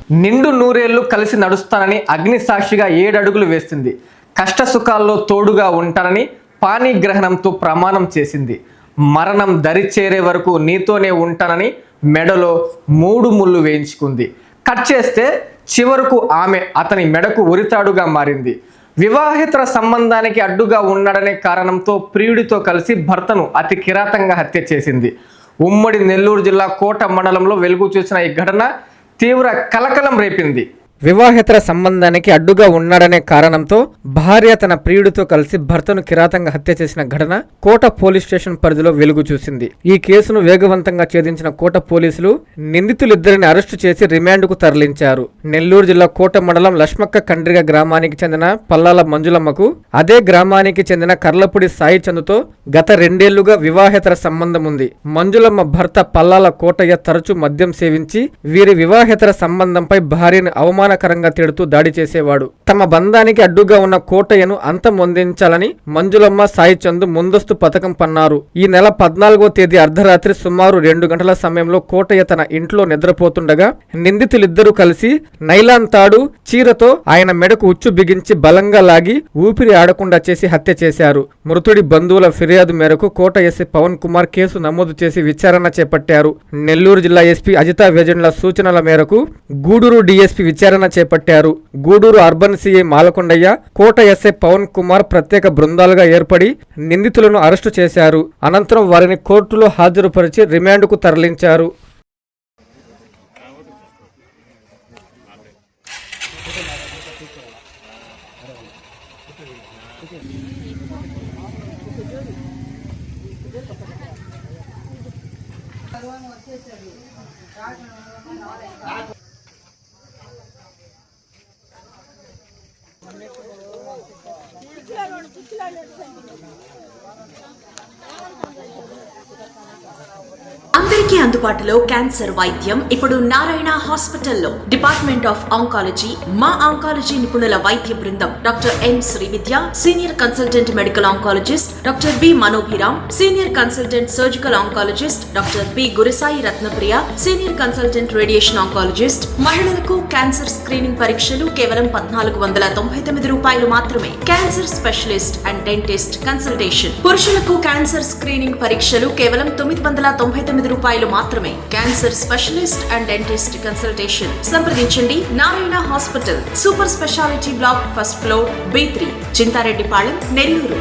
నిండు నూరేళ్లు కలిసి నడుస్తానని అగ్నిసాక్షిగా 7 అడుగులు వేసింది. కష్ట సుఖాల్లో తోడుగా ఉంటానని పాణిగ్రహణంతో ప్రమాణం చేసింది. మరణం దరి చేరే వరకు నీతోనే ఉంటానని మెడలో 3 ముళ్ళు వేయించుకుంది. కట్ చేస్తే చివరకు ఆమె అతని మెడకు ఉరితాడుగా మారింది. వివాహేతర సంబంధానికి అడ్డుగా ఉన్నాడనే కారణంతో ప్రియుడితో కలిసి భర్తను అతి కిరాతంగా హత్య చేసింది. ఉమ్మడి నెల్లూరు జిల్లా కోట మండలంలో వెలుగు చూసిన ఈ ఘటన తీవ్ర కలకలం రేపింది. వివాహేతర సంబంధానికి అడ్డుగా ఉన్నాడనే కారణంతో భార్య తన ప్రియుడితో కలిసి భర్తను కిరాతంగా హత్య చేసిన ఘటన కోట పోలీస్ స్టేషన్ పరిధిలో వెలుగు చూసింది. ఈ కేసును వేగవంతంగా ఛేదించిన కోట పోలీసులు నిందితులిద్దరిని అరెస్టు చేసి రిమాండ్కు తరలించారు. నెల్లూరు జిల్లా కోట మండలం లక్ష్మక్క కండ్రిగ గ్రామానికి చెందిన పల్లాల మంజులమ్మకు అదే గ్రామానికి చెందిన కర్లపూడి సాయి చందుతో గత 2 ఏళ్లుగా వివాహేతర సంబంధం ఉంది. మంజులమ్మ భర్త పల్లాల కోటయ్య తరచూ మద్యం సేవించి వీరి వివాహేతర సంబంధంపై భార్యను అవమానకరంగా తిడుతూ దాడి చేసేవాడు. తమ బంధానికి అడ్డుగా ఉన్న కోటయ్యను అంతమొందించాలని మంజులమ్మ సాయి చందు ముందస్తు పథకం పన్నారు. ఈ నెల 14వ తేదీ అర్ధరాత్రి సుమారు 2 గంటల సమయంలో కోటయ్య తన ఇంట్లో నిద్రపోతుండగా నిందితులిద్దరూ కలిసి నైలాన్ తాడు చీరతో ఆయన మెడకు ఉచ్చు బిగించి బలంగా లాగి ఊపిరి ఆడకుండా చేసి హత్య చేశారు. మృతుడి బంధువుల ఫిర్యాదు మేరకు కోట ఎస్ఐ పవన్ కుమార్ కేసు నమోదు చేసి విచారణ చేపట్టారు. నెల్లూరు జిల్లా ఎస్పీ అజితా వేజండ్ల సూచనల మేరకు గూడూరు డీఎస్పీ విచారణ చేపట్టారు. గూడూరు అర్బన్ సిఐ మాలకొండయ్య, కోట ఎస్ఐ పవన్ కుమార్ ప్రత్యేక బృందాలుగా ఏర్పడి నిందితులను అరెస్టు చేశారు. అనంతరం వారిని కోర్టులో హాజరుపరిచి రిమాండ్కు తరలించారు. అందరికీ అందుబాటులో క్యాన్సర్ వైద్యం ఇప్పుడు నారాయణ హాస్పిటల్లో. డిపార్ట్మెంట్ ఆఫ్ ఆంకాలజీ, మా ఆంకాలజీ నిపుణుల వైద్య బృందం doctor M Srividya, senior consultant medical oncologist doctor B Manobhiram, senior consultant surgical oncologist doctor B Gurusai Ratnapriya, senior consultant radiation oncologist. మహిళలకు క్యాన్సర్ స్క్రీనింగ్ పరీక్షలు కేవలం 1499 రూపాయలు మాత్రమే. Cancer specialist and dentist consultation. పురుషులకు క్యాన్సర్ స్క్రీనింగ్ పరీక్షలు కేవలం 999 రూపాయలు మాత్రమే. Cancer specialist and dentist consultation సంప్రదించండి. Narayana hospital, super speciality block, first floor, B3, Chintareddypalem, Nellore.